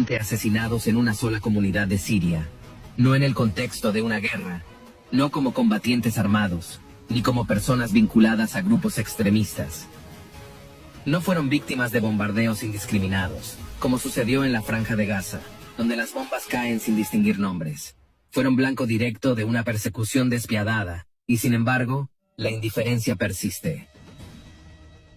brutalmente asesinados en una sola comunidad de Siria, no en el contexto de una guerra, no como combatientes armados, ni como personas vinculadas a grupos extremistas. No fueron víctimas de bombardeos indiscriminados, como sucedió en la Franja de Gaza, donde las bombas caen sin distinguir nombres. Fueron blanco directo de una persecución despiadada, y sin embargo, la indiferencia persiste.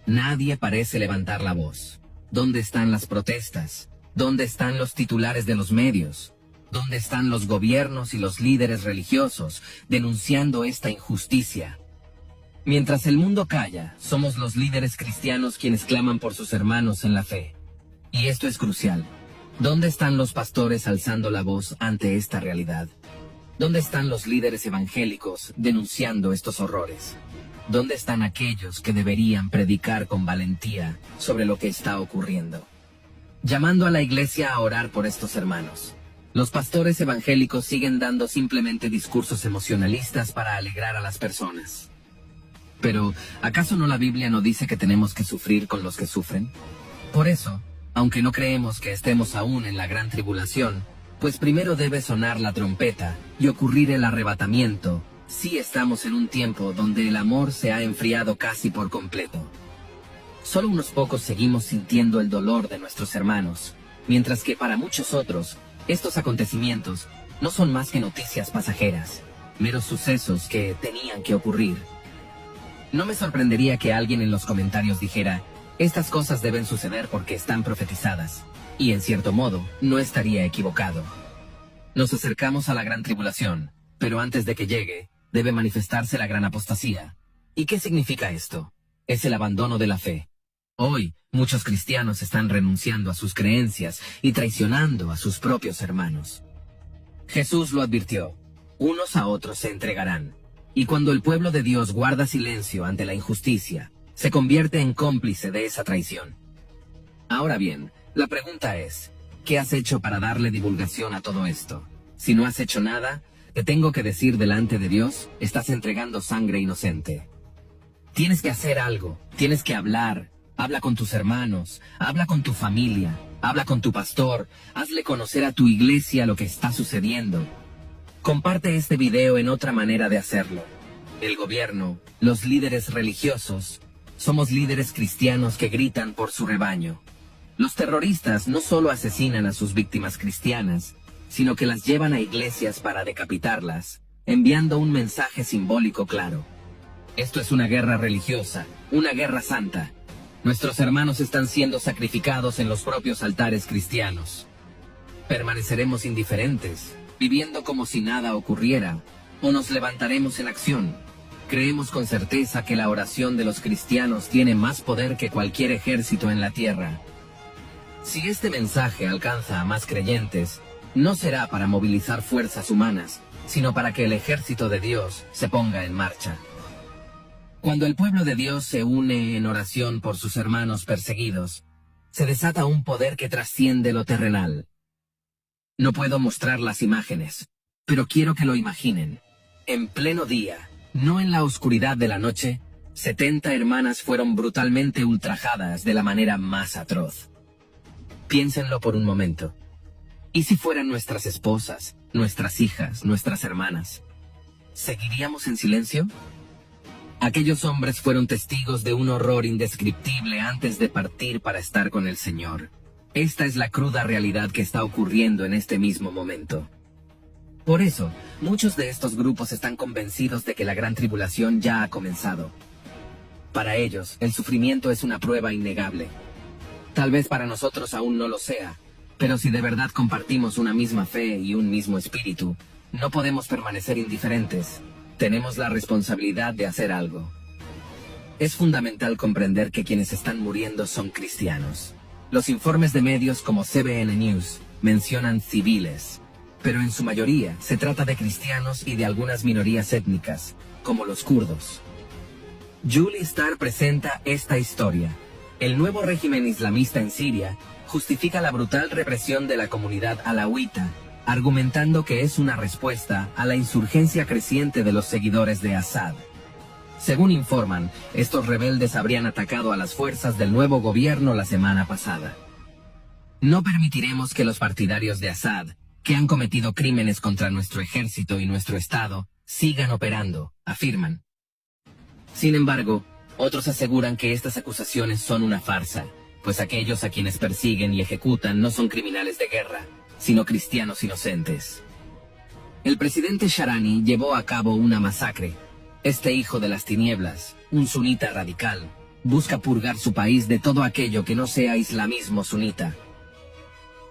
Nadie parece levantar la voz. ¿Dónde están las protestas? ¿Dónde están los titulares de los medios? ¿Dónde están los gobiernos y los líderes religiosos denunciando esta injusticia? Mientras el mundo calla, somos los líderes cristianos quienes claman por sus hermanos en la fe. Y esto es crucial. ¿Dónde están los pastores alzando la voz ante esta realidad? ¿Dónde están los líderes evangélicos denunciando estos horrores? ¿Dónde están aquellos que deberían predicar con valentía sobre lo que está ocurriendo? Llamando a la iglesia a orar por estos hermanos. Los pastores evangélicos siguen dando simplemente discursos emocionalistas para alegrar a las personas. Pero, ¿acaso no la Biblia no dice que tenemos que sufrir con los que sufren? Por eso, aunque no creemos que estemos aún en la gran tribulación, pues primero debe sonar la trompeta y ocurrir el arrebatamiento, sí estamos en un tiempo donde el amor se ha enfriado casi por completo. Solo unos pocos seguimos sintiendo el dolor de nuestros hermanos, mientras que para muchos otros, estos acontecimientos no son más que noticias pasajeras, meros sucesos que tenían que ocurrir. No me sorprendería que alguien en los comentarios dijera, estas cosas deben suceder porque están profetizadas, y en cierto modo, no estaría equivocado. Nos acercamos a la gran tribulación, pero antes de que llegue, debe manifestarse la gran apostasía. ¿Y qué significa esto? Es el abandono de la fe. Hoy, muchos cristianos están renunciando a sus creencias y traicionando a sus propios hermanos. Jesús lo advirtió, unos a otros se entregarán. Y cuando el pueblo de Dios guarda silencio ante la injusticia, se convierte en cómplice de esa traición. Ahora bien, la pregunta es, ¿qué has hecho para darle divulgación a todo esto? Si no has hecho nada, te tengo que decir delante de Dios, estás entregando sangre inocente. Tienes que hacer algo, tienes que hablar, habla con tus hermanos, habla con tu familia, habla con tu pastor, hazle conocer a tu iglesia lo que está sucediendo. Comparte este video en otra manera de hacerlo. El gobierno, los líderes religiosos, somos líderes cristianos que gritan por su rebaño. Los terroristas no solo asesinan a sus víctimas cristianas, sino que las llevan a iglesias para decapitarlas, enviando un mensaje simbólico claro. Esto es una guerra religiosa, una guerra santa. Nuestros hermanos están siendo sacrificados en los propios altares cristianos. ¿Permaneceremos indiferentes, viviendo como si nada ocurriera, o nos levantaremos en acción? Creemos con certeza que la oración de los cristianos tiene más poder que cualquier ejército en la tierra. Si este mensaje alcanza a más creyentes, no será para movilizar fuerzas humanas, sino para que el ejército de Dios se ponga en marcha. Cuando el pueblo de Dios se une en oración por sus hermanos perseguidos, se desata un poder que trasciende lo terrenal. No puedo mostrar las imágenes, pero quiero que lo imaginen. En pleno día, no en la oscuridad de la noche, 70 hermanas fueron brutalmente ultrajadas de la manera más atroz. Piénsenlo por un momento. ¿Y si fueran nuestras esposas, nuestras hijas, nuestras hermanas? ¿Seguiríamos en silencio? Aquellos hombres fueron testigos de un horror indescriptible antes de partir para estar con el Señor. Esta es la cruda realidad que está ocurriendo en este mismo momento. Por eso, muchos de estos grupos están convencidos de que la gran tribulación ya ha comenzado. Para ellos, el sufrimiento es una prueba innegable. Tal vez para nosotros aún no lo sea, pero si de verdad compartimos una misma fe y un mismo espíritu, no podemos permanecer indiferentes. Tenemos la responsabilidad de hacer algo. Es fundamental comprender que quienes están muriendo son cristianos. Los informes de medios como CBN News mencionan civiles, pero en su mayoría se trata de cristianos y de algunas minorías étnicas, como los kurdos. Julie Star presenta esta historia. El nuevo régimen islamista en Siria justifica la brutal represión de la comunidad alawita, argumentando que es una respuesta a la insurgencia creciente de los seguidores de Assad. Según informan, estos rebeldes habrían atacado a las fuerzas del nuevo gobierno la semana pasada. No permitiremos que los partidarios de Assad, que han cometido crímenes contra nuestro ejército y nuestro Estado, sigan operando, afirman. Sin embargo, otros aseguran que estas acusaciones son una farsa, pues aquellos a quienes persiguen y ejecutan no son criminales de guerra, sino cristianos inocentes. El presidente Sharani llevó a cabo una masacre. Este hijo de las tinieblas, un sunita radical, busca purgar su país de todo aquello que no sea islamismo sunita.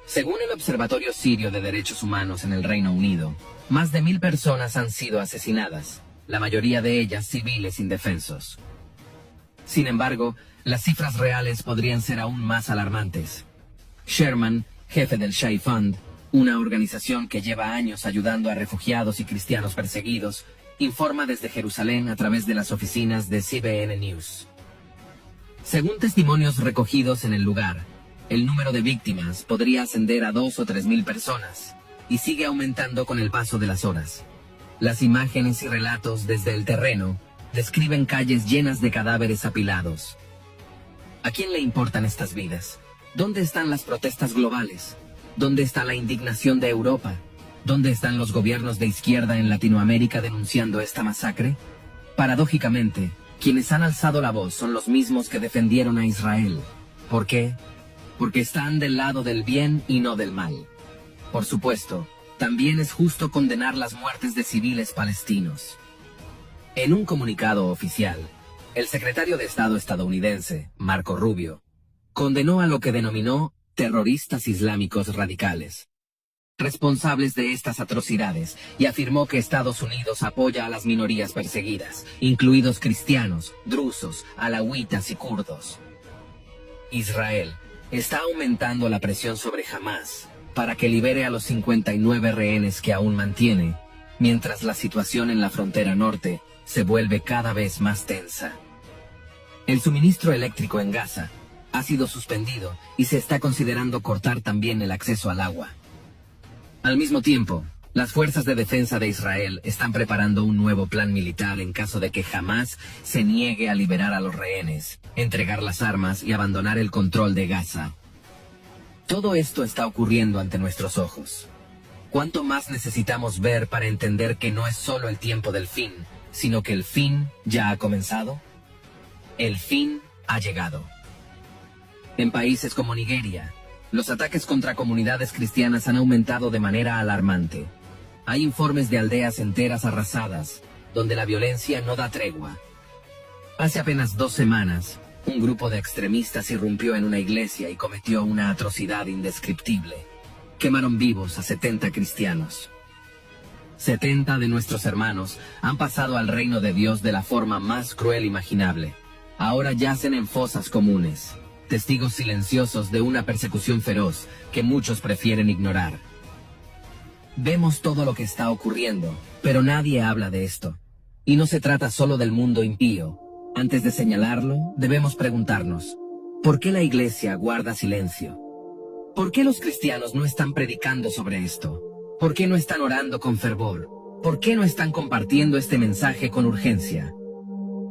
Según el Observatorio Sirio de Derechos Humanos en el Reino Unido, más de 1000 personas han sido asesinadas, la mayoría de ellas civiles indefensos. Sin embargo, las cifras reales podrían ser aún más alarmantes. Sherman, jefe del Shai Fund, una organización que lleva años ayudando a refugiados y cristianos perseguidos, informa desde Jerusalén a través de las oficinas de CBN News. Según testimonios recogidos en el lugar, el número de víctimas podría ascender a 2 o 3 mil personas, y sigue aumentando con el paso de las horas. Las imágenes y relatos desde el terreno describen calles llenas de cadáveres apilados. ¿A quién le importan estas vidas? ¿Dónde están las protestas globales? ¿Dónde está la indignación de Europa? ¿Dónde están los gobiernos de izquierda en Latinoamérica denunciando esta masacre? Paradójicamente, quienes han alzado la voz son los mismos que defendieron a Israel. ¿Por qué? Porque están del lado del bien y no del mal. Por supuesto, también es justo condenar las muertes de civiles palestinos. En un comunicado oficial, el secretario de Estado estadounidense, Marco Rubio, condenó a lo que denominó terroristas islámicos radicales, responsables de estas atrocidades, y afirmó que Estados Unidos apoya a las minorías perseguidas, incluidos cristianos, drusos, alawitas y kurdos. Israel está aumentando la presión sobre Hamás para que libere a los 59 rehenes que aún mantiene, mientras la situación en la frontera norte se vuelve cada vez más tensa. El suministro eléctrico en Gaza ha sido suspendido y se está considerando cortar también el acceso al agua. Al mismo tiempo, las fuerzas de defensa de Israel están preparando un nuevo plan militar en caso de que Hamás se niegue a liberar a los rehenes, entregar las armas y abandonar el control de Gaza. Todo esto está ocurriendo ante nuestros ojos. ¿Cuánto más necesitamos ver para entender que no es solo el tiempo del fin, sino que el fin ya ha comenzado? El fin ha llegado. En países como Nigeria, los ataques contra comunidades cristianas han aumentado de manera alarmante. Hay informes de aldeas enteras arrasadas, donde la violencia no da tregua. Hace apenas 2 semanas, un grupo de extremistas irrumpió en una iglesia y cometió una atrocidad indescriptible. Quemaron vivos a 70 cristianos. 70 de nuestros hermanos han pasado al reino de Dios de la forma más cruel imaginable. Ahora yacen en fosas comunes, testigos silenciosos de una persecución feroz que muchos prefieren ignorar. Vemos todo lo que está ocurriendo, pero nadie habla de esto. Y no se trata solo del mundo impío. Antes de señalarlo, debemos preguntarnos, ¿por qué la Iglesia guarda silencio? ¿Por qué los cristianos no están predicando sobre esto? ¿Por qué no están orando con fervor? ¿Por qué no están compartiendo este mensaje con urgencia?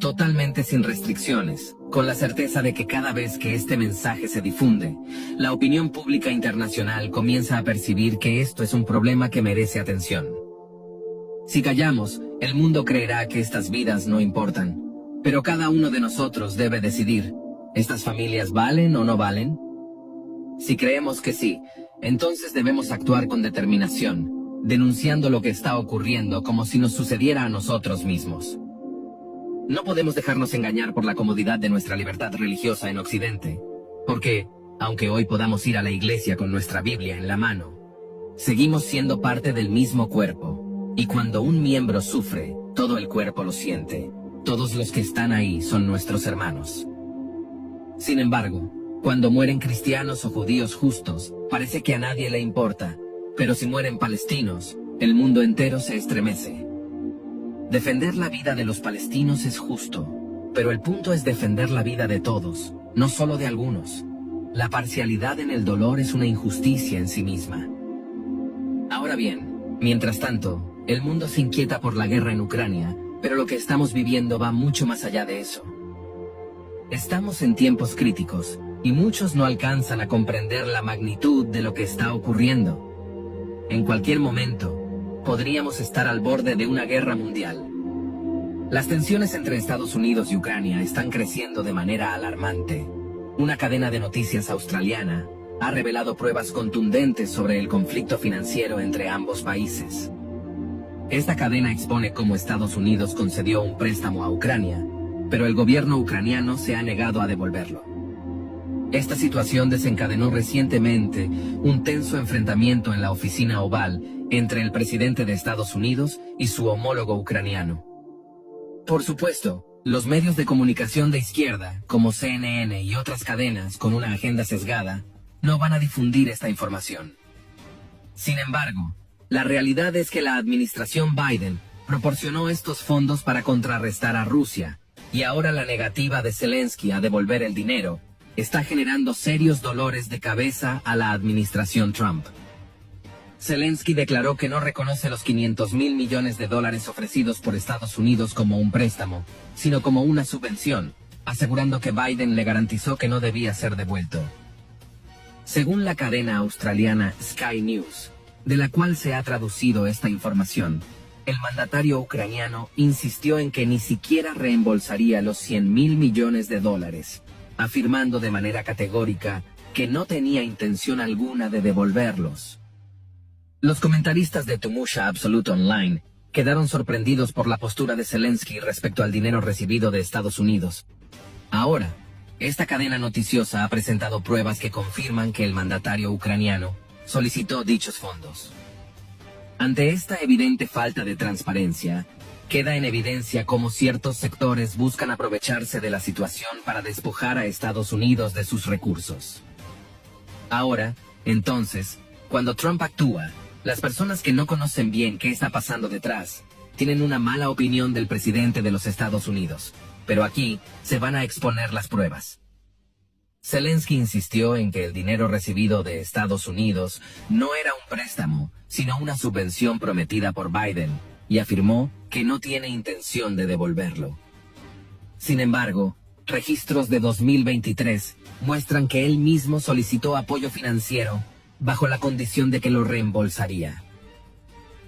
Totalmente sin restricciones, con la certeza de que cada vez que este mensaje se difunde, la opinión pública internacional comienza a percibir que esto es un problema que merece atención. Si callamos, el mundo creerá que estas vidas no importan, pero cada uno de nosotros debe decidir, ¿estas familias valen o no valen? Si creemos que sí, entonces debemos actuar con determinación, denunciando lo que está ocurriendo como si nos sucediera a nosotros mismos. No podemos dejarnos engañar por la comodidad de nuestra libertad religiosa en Occidente, porque, aunque hoy podamos ir a la iglesia con nuestra Biblia en la mano, seguimos siendo parte del mismo cuerpo, y cuando un miembro sufre, todo el cuerpo lo siente. Todos los que están ahí son nuestros hermanos. Sin embargo, cuando mueren cristianos o judíos justos, parece que a nadie le importa, pero si mueren palestinos, el mundo entero se estremece. Defender la vida de los palestinos es justo, pero el punto es defender la vida de todos, no solo de algunos. La parcialidad en el dolor es una injusticia en sí misma. Ahora bien, mientras tanto, el mundo se inquieta por la guerra en Ucrania, pero lo que estamos viviendo va mucho más allá de eso. Estamos en tiempos críticos, y muchos no alcanzan a comprender la magnitud de lo que está ocurriendo. En cualquier momento, podríamos estar al borde de una guerra mundial. Las tensiones entre Estados Unidos y Ucrania están creciendo de manera alarmante. Una cadena de noticias australiana ha revelado pruebas contundentes sobre el conflicto financiero entre ambos países. Esta cadena expone cómo Estados Unidos concedió un préstamo a Ucrania, pero el gobierno ucraniano se ha negado a devolverlo. Esta situación desencadenó recientemente un tenso enfrentamiento en la oficina Oval entre el presidente de Estados Unidos y su homólogo ucraniano. Por supuesto, los medios de comunicación de izquierda, como CNN y otras cadenas con una agenda sesgada, no van a difundir esta información. Sin embargo, la realidad es que la administración Biden proporcionó estos fondos para contrarrestar a Rusia, y ahora la negativa de Zelensky a devolver el dinero está generando serios dolores de cabeza a la administración Trump. Zelensky declaró que no reconoce los $500 mil millones ofrecidos por Estados Unidos como un préstamo, sino como una subvención, asegurando que Biden le garantizó que no debía ser devuelto. Según la cadena australiana Sky News, de la cual se ha traducido esta información, el mandatario ucraniano insistió en que ni siquiera reembolsaría los $100 mil millones, afirmando de manera categórica que no tenía intención alguna de devolverlos. Los comentaristas de Tumusha Absolute Online quedaron sorprendidos por la postura de Zelensky respecto al dinero recibido de Estados Unidos. Ahora, esta cadena noticiosa ha presentado pruebas que confirman que el mandatario ucraniano solicitó dichos fondos. Ante esta evidente falta de transparencia, queda en evidencia cómo ciertos sectores buscan aprovecharse de la situación para despojar a Estados Unidos de sus recursos. Ahora, entonces, cuando Trump actúa, las personas que no conocen bien qué está pasando detrás, tienen una mala opinión del presidente de los Estados Unidos, pero aquí se van a exponer las pruebas. Zelensky insistió en que el dinero recibido de Estados Unidos no era un préstamo, sino una subvención prometida por Biden, y afirmó que no tiene intención de devolverlo. Sin embargo, registros de 2023 muestran que él mismo solicitó apoyo financiero bajo la condición de que lo reembolsaría.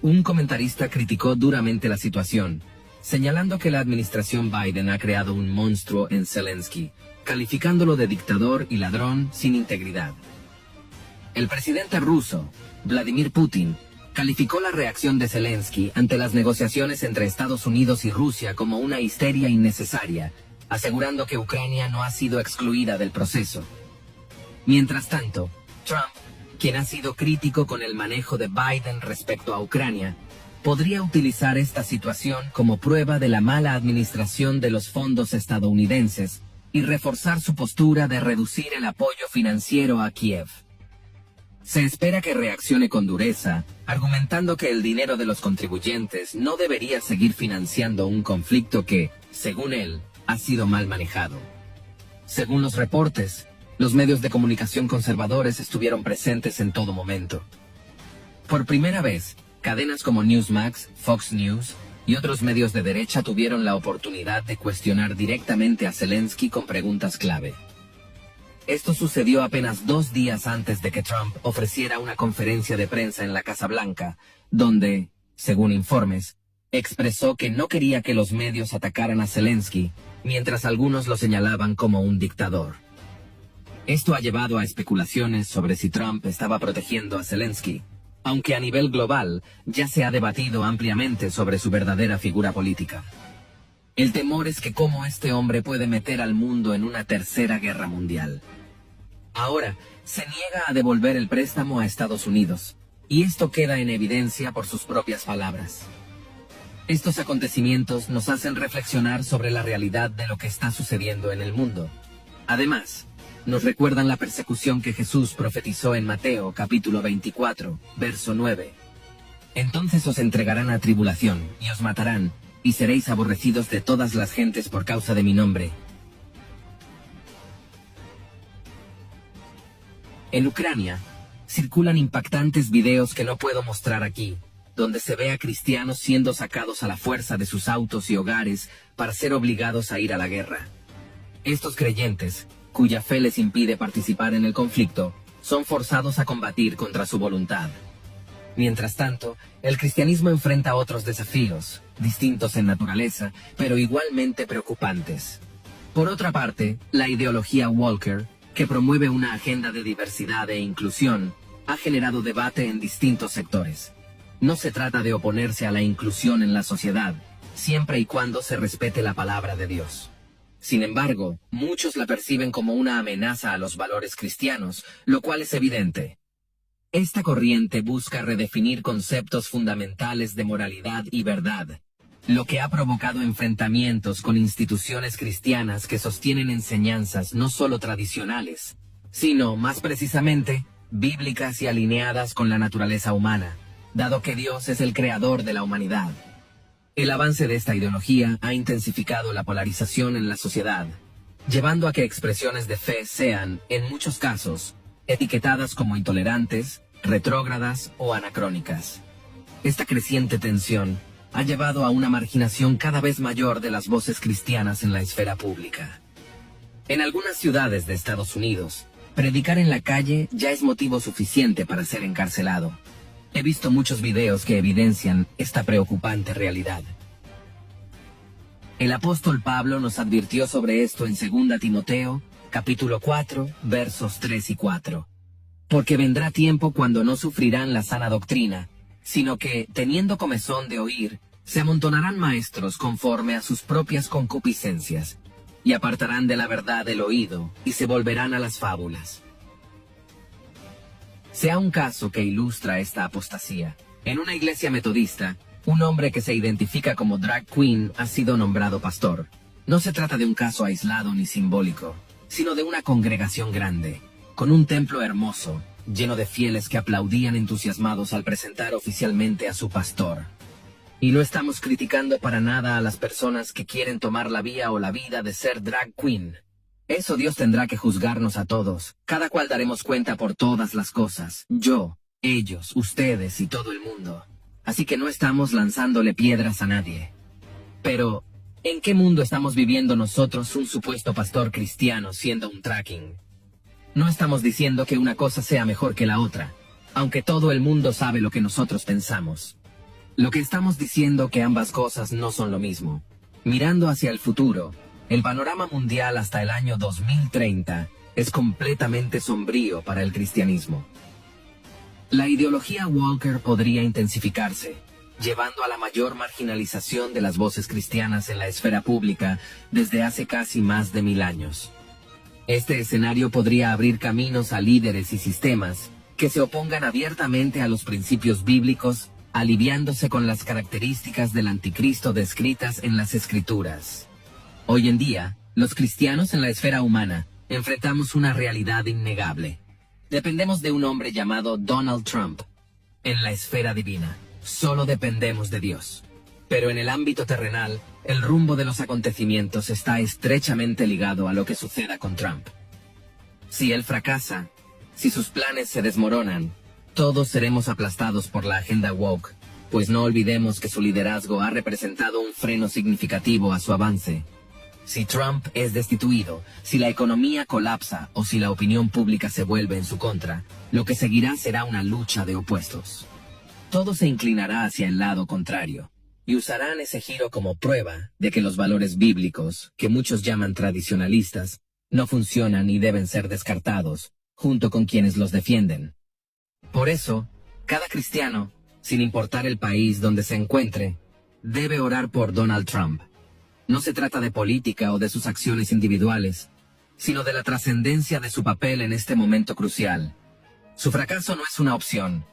Un comentarista criticó duramente la situación, señalando que la administración Biden ha creado un monstruo en Zelensky, calificándolo de dictador y ladrón sin integridad. El presidente ruso, Vladimir Putin, calificó la reacción de Zelensky ante las negociaciones entre Estados Unidos y Rusia como una histeria innecesaria, asegurando que Ucrania no ha sido excluida del proceso. Mientras tanto, Trump, quien ha sido crítico con el manejo de Biden respecto a Ucrania, podría utilizar esta situación como prueba de la mala administración de los fondos estadounidenses y reforzar su postura de reducir el apoyo financiero a Kiev. Se espera que reaccione con dureza, argumentando que el dinero de los contribuyentes no debería seguir financiando un conflicto que, según él, ha sido mal manejado. Según los reportes, los medios de comunicación conservadores estuvieron presentes en todo momento. Por primera vez, cadenas como Newsmax, Fox News y otros medios de derecha tuvieron la oportunidad de cuestionar directamente a Zelensky con preguntas clave. Esto sucedió apenas 2 días antes de que Trump ofreciera una conferencia de prensa en la Casa Blanca, donde, según informes, expresó que no quería que los medios atacaran a Zelensky, mientras algunos lo señalaban como un dictador. Esto ha llevado a especulaciones sobre si Trump estaba protegiendo a Zelensky, aunque a nivel global ya se ha debatido ampliamente sobre su verdadera figura política. El temor es que cómo este hombre puede meter al mundo en una tercera guerra mundial. Ahora, se niega a devolver el préstamo a Estados Unidos, y esto queda en evidencia por sus propias palabras. Estos acontecimientos nos hacen reflexionar sobre la realidad de lo que está sucediendo en el mundo. Además, nos recuerdan la persecución que Jesús profetizó en Mateo capítulo 24, verso 9. Entonces os entregarán a tribulación, y os matarán, y seréis aborrecidos de todas las gentes por causa de mi nombre. En Ucrania, circulan impactantes videos que no puedo mostrar aquí, donde se ve a cristianos siendo sacados a la fuerza de sus autos y hogares para ser obligados a ir a la guerra. Estos creyentes, cuya fe les impide participar en el conflicto, son forzados a combatir contra su voluntad. Mientras tanto, el cristianismo enfrenta otros desafíos, distintos en naturaleza, pero igualmente preocupantes. Por otra parte, la ideología Walker, que promueve una agenda de diversidad e inclusión, ha generado debate en distintos sectores. No se trata de oponerse a la inclusión en la sociedad, siempre y cuando se respete la palabra de Dios. Sin embargo, muchos la perciben como una amenaza a los valores cristianos, lo cual es evidente. Esta corriente busca redefinir conceptos fundamentales de moralidad y verdad, lo que ha provocado enfrentamientos con instituciones cristianas que sostienen enseñanzas no solo tradicionales, sino, más precisamente, bíblicas y alineadas con la naturaleza humana, dado que Dios es el creador de la humanidad. El avance de esta ideología ha intensificado la polarización en la sociedad, llevando a que expresiones de fe sean, en muchos casos, etiquetadas como intolerantes, retrógradas o anacrónicas. Esta creciente tensión ha llevado a una marginación cada vez mayor de las voces cristianas en la esfera pública. En algunas ciudades de Estados Unidos, predicar en la calle ya es motivo suficiente para ser encarcelado. He visto muchos videos que evidencian esta preocupante realidad. El apóstol Pablo nos advirtió sobre esto en 2 Timoteo, capítulo 4, versos 3 y 4. Porque vendrá tiempo cuando no sufrirán la sana doctrina, sino que, teniendo comezón de oír, se amontonarán maestros conforme a sus propias concupiscencias, y apartarán de la verdad el oído, y se volverán a las fábulas. Sea un caso que ilustra esta apostasía. En una iglesia metodista, un hombre que se identifica como drag queen ha sido nombrado pastor. No se trata de un caso aislado ni simbólico, sino de una congregación grande, con un templo hermoso, lleno de fieles que aplaudían entusiasmados al presentar oficialmente a su pastor. Y no estamos criticando para nada a las personas que quieren tomar la vía o la vida de ser drag queen. Eso Dios tendrá que juzgarnos a todos, cada cual daremos cuenta por todas las cosas, yo, ellos, ustedes y todo el mundo. Así que no estamos lanzándole piedras a nadie. Pero, ¿en qué mundo estamos viviendo nosotros un supuesto pastor cristiano siendo un tracking? No estamos diciendo que una cosa sea mejor que la otra, aunque todo el mundo sabe lo que nosotros pensamos. Lo que estamos diciendo que ambas cosas no son lo mismo. Mirando hacia el futuro, el panorama mundial hasta el año 2030 es completamente sombrío para el cristianismo. La ideología Walker podría intensificarse, llevando a la mayor marginalización de las voces cristianas en la esfera pública desde hace casi más de 1000 años. Este escenario podría abrir caminos a líderes y sistemas que se opongan abiertamente a los principios bíblicos, aliviándose con las características del anticristo descritas en las Escrituras. Hoy en día, los cristianos en la esfera humana enfrentamos una realidad innegable. Dependemos de un hombre llamado Donald Trump. En la esfera divina, solo dependemos de Dios. Pero en el ámbito terrenal, el rumbo de los acontecimientos está estrechamente ligado a lo que suceda con Trump. Si él fracasa, si sus planes se desmoronan, todos seremos aplastados por la agenda woke, pues no olvidemos que su liderazgo ha representado un freno significativo a su avance. Si Trump es destituido, si la economía colapsa o si la opinión pública se vuelve en su contra, lo que seguirá será una lucha de opuestos. Todo se inclinará hacia el lado contrario, y usarán ese giro como prueba de que los valores bíblicos, que muchos llaman tradicionalistas, no funcionan y deben ser descartados, junto con quienes los defienden. Por eso, cada cristiano, sin importar el país donde se encuentre, debe orar por Donald Trump. No se trata de política o de sus acciones individuales, sino de la trascendencia de su papel en este momento crucial. Su fracaso no es una opción.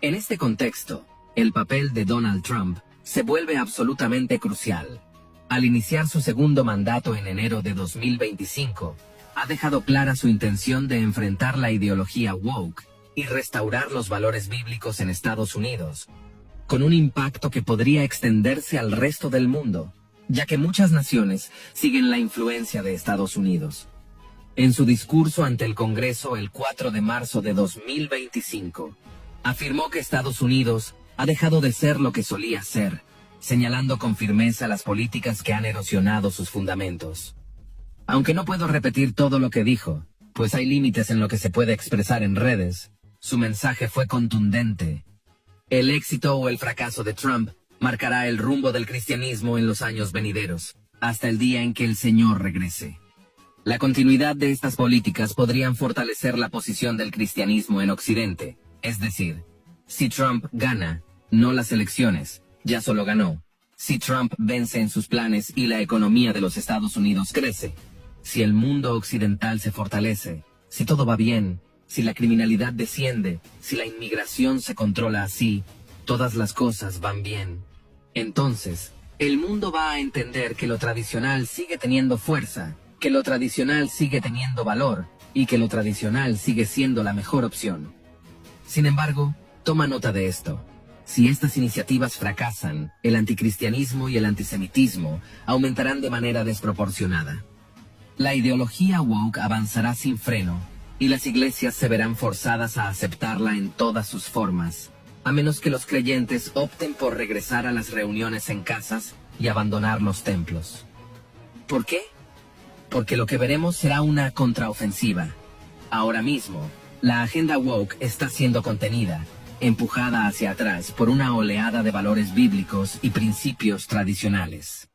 En este contexto, el papel de Donald Trump se vuelve absolutamente crucial. Al iniciar su segundo mandato en enero de 2025, ha dejado clara su intención de enfrentar la ideología woke y restaurar los valores bíblicos en Estados Unidos, con un impacto que podría extenderse al resto del mundo, ya que muchas naciones siguen la influencia de Estados Unidos. En su discurso ante el Congreso el 4 de marzo de 2025, afirmó que Estados Unidos ha dejado de ser lo que solía ser, señalando con firmeza las políticas que han erosionado sus fundamentos. Aunque no puedo repetir todo lo que dijo, pues hay límites en lo que se puede expresar en redes, su mensaje fue contundente. El éxito o el fracaso de Trump marcará el rumbo del cristianismo en los años venideros, hasta el día en que el Señor regrese. La continuidad de estas políticas podrían fortalecer la posición del cristianismo en Occidente, es decir, si Trump gana, no las elecciones, ya solo ganó. Si Trump vence en sus planes y la economía de los Estados Unidos crece, si el mundo occidental se fortalece, si todo va bien, si la criminalidad desciende, si la inmigración se controla así, todas las cosas van bien. Entonces, el mundo va a entender que lo tradicional sigue teniendo fuerza, que lo tradicional sigue teniendo valor, y que lo tradicional sigue siendo la mejor opción. Sin embargo, toma nota de esto. Si estas iniciativas fracasan, el anticristianismo y el antisemitismo aumentarán de manera desproporcionada. La ideología woke avanzará sin freno, y las iglesias se verán forzadas a aceptarla en todas sus formas, a menos que los creyentes opten por regresar a las reuniones en casas y abandonar los templos. ¿Por qué? Porque lo que veremos será una contraofensiva. Ahora mismo, la agenda woke está siendo contenida, empujada hacia atrás por una oleada de valores bíblicos y principios tradicionales.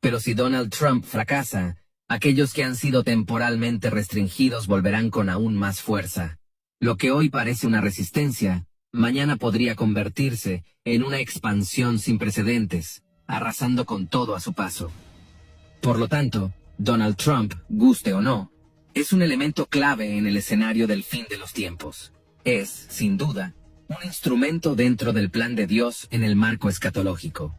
Pero si Donald Trump fracasa, aquellos que han sido temporalmente restringidos volverán con aún más fuerza. Lo que hoy parece una resistencia, mañana podría convertirse en una expansión sin precedentes, arrasando con todo a su paso. Por lo tanto, Donald Trump, guste o no, es un elemento clave en el escenario del fin de los tiempos. Es, sin duda, un instrumento dentro del plan de Dios en el marco escatológico.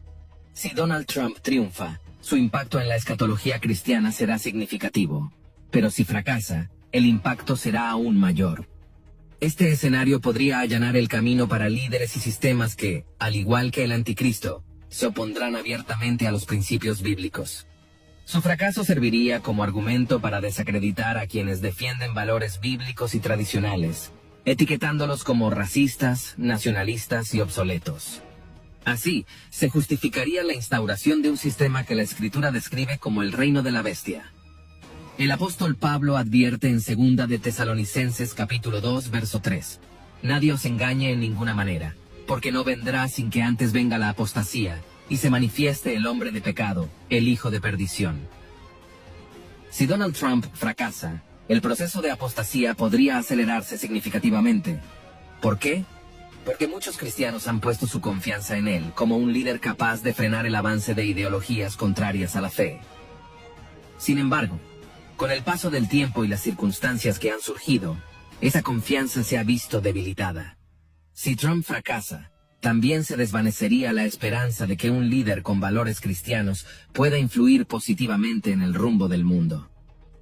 Si Donald Trump triunfa, su impacto en la escatología cristiana será significativo, pero si fracasa, el impacto será aún mayor. Este escenario podría allanar el camino para líderes y sistemas que, al igual que el anticristo, se opondrán abiertamente a los principios bíblicos. Su fracaso serviría como argumento para desacreditar a quienes defienden valores bíblicos y tradicionales, etiquetándolos como racistas, nacionalistas y obsoletos. Así, se justificaría la instauración de un sistema que la Escritura describe como el reino de la bestia. El apóstol Pablo advierte en 2 de Tesalonicenses capítulo 2, verso 3. Nadie os engañe en ninguna manera, porque no vendrá sin que antes venga la apostasía, y se manifieste el hombre de pecado, el hijo de perdición. Si Donald Trump fracasa, el proceso de apostasía podría acelerarse significativamente. ¿Por qué? Porque muchos cristianos han puesto su confianza en él como un líder capaz de frenar el avance de ideologías contrarias a la fe. Sin embargo, con el paso del tiempo y las circunstancias que han surgido, esa confianza se ha visto debilitada. Si Trump fracasa, también se desvanecería la esperanza de que un líder con valores cristianos pueda influir positivamente en el rumbo del mundo.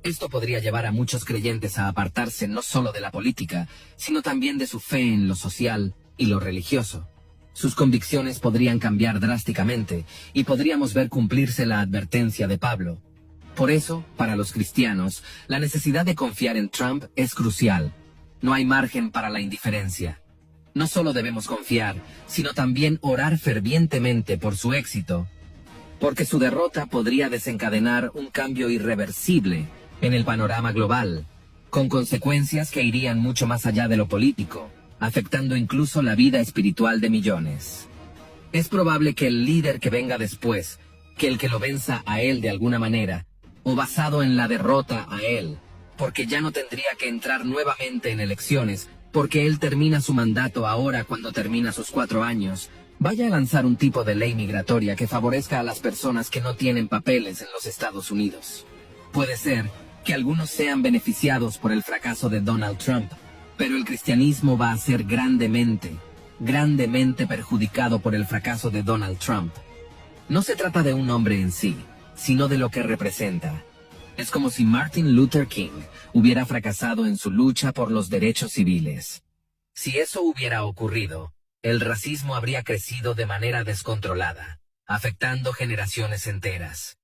Esto podría llevar a muchos creyentes a apartarse no solo de la política, sino también de su fe en lo social y lo religioso. Sus convicciones podrían cambiar drásticamente y podríamos ver cumplirse la advertencia de Pablo. Por eso, para los cristianos, la necesidad de confiar en Trump es crucial. No hay margen para la indiferencia. No solo debemos confiar, sino también orar fervientemente por su éxito, porque su derrota podría desencadenar un cambio irreversible en el panorama global, con consecuencias que irían mucho más allá de lo político, afectando incluso la vida espiritual de millones. Es probable que el líder que venga después, que el que lo venza a él de alguna manera, o basado en la derrota a él, porque ya no tendría que entrar nuevamente en elecciones, porque él termina su mandato ahora cuando termina sus 4 años, vaya a lanzar un tipo de ley migratoria que favorezca a las personas que no tienen papeles en los Estados Unidos. Puede ser que algunos sean beneficiados por el fracaso de Donald Trump, pero el cristianismo va a ser grandemente perjudicado por el fracaso de Donald Trump. No se trata de un hombre en sí, sino de lo que representa. Es como si Martin Luther King hubiera fracasado en su lucha por los derechos civiles. Si eso hubiera ocurrido, el racismo habría crecido de manera descontrolada, afectando generaciones enteras.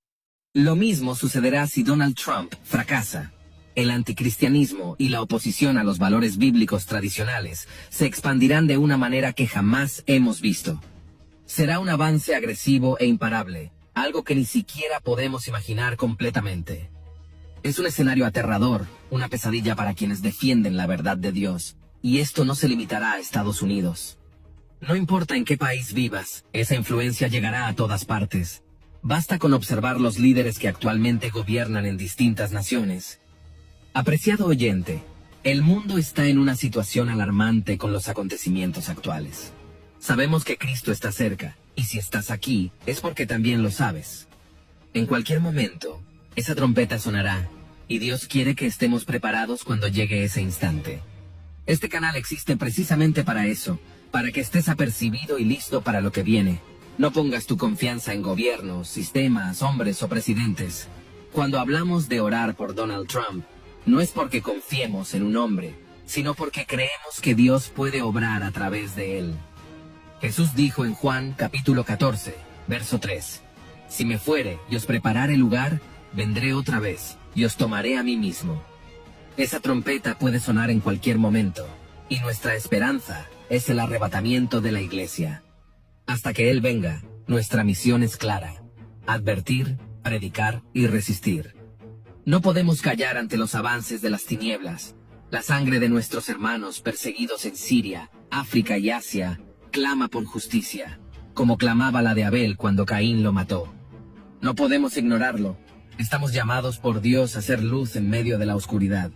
Lo mismo sucederá si Donald Trump fracasa. El anticristianismo y la oposición a los valores bíblicos tradicionales se expandirán de una manera que jamás hemos visto. Será un avance agresivo e imparable, algo que ni siquiera podemos imaginar completamente. Es un escenario aterrador, una pesadilla para quienes defienden la verdad de Dios, y esto no se limitará a Estados Unidos. No importa en qué país vivas, esa influencia llegará a todas partes. Basta con observar los líderes que actualmente gobiernan en distintas naciones. Apreciado oyente, el mundo está en una situación alarmante con los acontecimientos actuales. Sabemos que Cristo está cerca, y si estás aquí, es porque también lo sabes. En cualquier momento, esa trompeta sonará, y Dios quiere que estemos preparados cuando llegue ese instante. Este canal existe precisamente para eso, para que estés apercibido y listo para lo que viene. No pongas tu confianza en gobiernos, sistemas, hombres o presidentes. Cuando hablamos de orar por Donald Trump, no es porque confiemos en un hombre, sino porque creemos que Dios puede obrar a través de él. Jesús dijo en Juan capítulo 14, verso 3, «Si me fuere y os preparare lugar, vendré otra vez y os tomaré a mí mismo». Esa trompeta puede sonar en cualquier momento, y nuestra esperanza es el arrebatamiento de la iglesia. Hasta que Él venga, nuestra misión es clara: advertir, predicar y resistir. No podemos callar ante los avances de las tinieblas. La sangre de nuestros hermanos perseguidos en Siria, África y Asia clama por justicia, como clamaba la de Abel cuando Caín lo mató. No podemos ignorarlo. Estamos llamados por Dios a ser luz en medio de la oscuridad.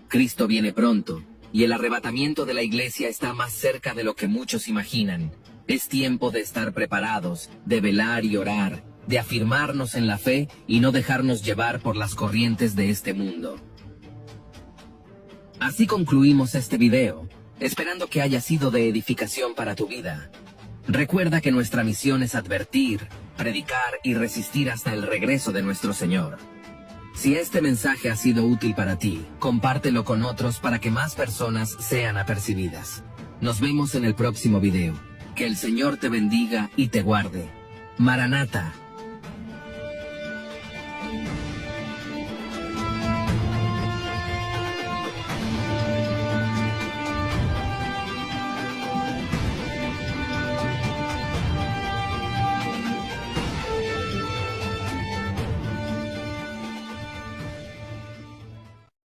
Cristo viene pronto, y el arrebatamiento de la iglesia está más cerca de lo que muchos imaginan. Es tiempo de estar preparados, de velar y orar, de afirmarnos en la fe y no dejarnos llevar por las corrientes de este mundo. Así concluimos este video, esperando que haya sido de edificación para tu vida. Recuerda que nuestra misión es advertir, predicar y resistir hasta el regreso de nuestro Señor. Si este mensaje ha sido útil para ti, compártelo con otros para que más personas sean apercibidas. Nos vemos en el próximo video. Que el Señor te bendiga y te guarde. Maranata.